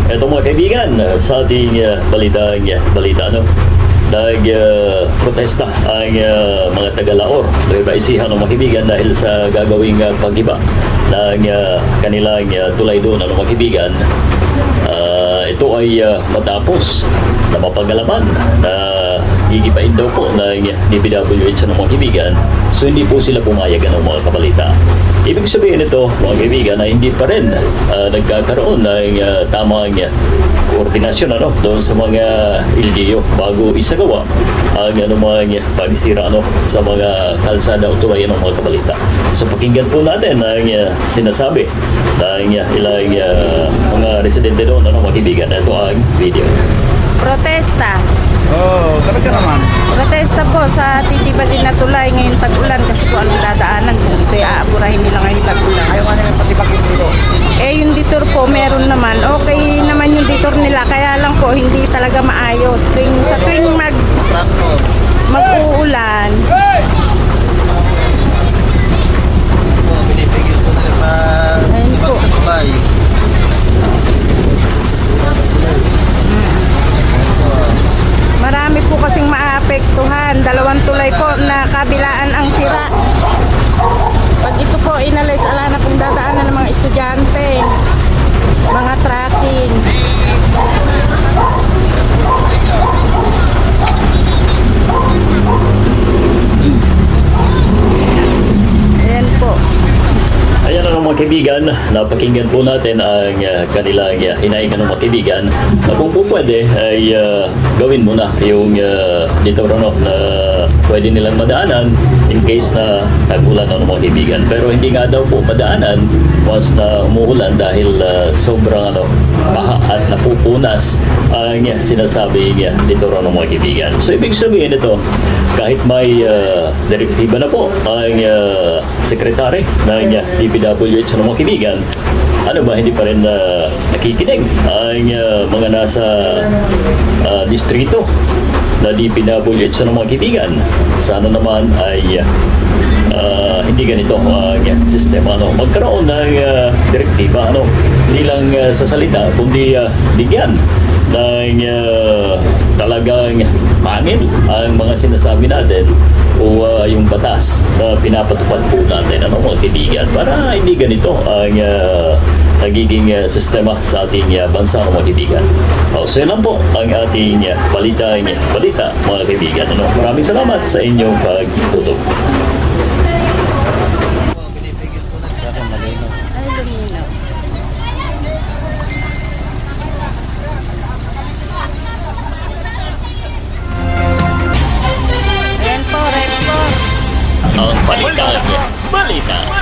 Ito mga kaibigan, sa ating balita, no? Protesta ang mga taga-Laor, Nueva Ecija, mga kaibigan, dahil sa gagawing pag-iba ng kanilang tulay doon, mga kaibigan. Ito ay matapos na mapagalaman na gigipain daw po ng DPWH ng mga kaibigan. So hindi po sila pumayag ng mga kabalita. Ibig sabihin nito, mga kaibigan, na hindi pa rin nagkakaroon ng tamang koordinasyon doon sa mga LGU bago isagawa ang mga pagsira sa mga kalsada o tulayan ng mga kabalita. So pakinggan po natin ang sinasabi ng ilang mga residente doon, mga kaibigan. Ito ang video. Protesta. Talaga naman. Protesta po sa titibagin na tulay ngayong tag-ulan kasi po ang dadaanan kung ito'y aaburahin nila ngayong tag-ulan. Ayaw nga nila patibagin dito. Yung detour po meron naman. Okay naman yung detour nila, kaya lang po hindi talaga maayos. Sa tuwing mag-uulan, Pinipigil ko na rin matibag sa tulay. marami po kasing maapektuhan. 2 tulay po na kabilaan ang sira. Pag ito po inalis, ala na pong dadaanan ng mga estudyante, mga tracking. Ayan po. Ayan na mga kaibigan, napakinggan po natin ang kanilang hinahingan ng mga kaibigan na kung po pwede ay gawin mo na yung dito na pwede nilang madaanan in case na tag-ulan ng mga kaibigan. Pero hindi nga daw po madaanan once na umuulan dahil sobrang baha at napupunas ang sinasabi dito ng mga kaibigan. So ibig sabihin ito, kahit may direktiba na po ang sekretary ng DPWH ng mga kaibigan, ano ba, hindi pa rin nakikinig ang mga nasa distrito na DPWH ng mga kaibigan. Sana naman ay hindi ganito ang sistema. Magkaroon ng direktiba, hindi lang sa salita, kundi bigyan ng talagang pangil ang mga sinasabi natin o yung batas na pinapatupad po natin, mga kaibigan, para hindi ganito ang nagiging sistema sa ating bansa, mga kaibigan. So yan lang po ang ating balita, mga kaibigan. Maraming salamat sa inyong pagtutok. Pinipigil ko na rin. Malinaw. Ay, luminaw. Ayan po, report. Ang balita.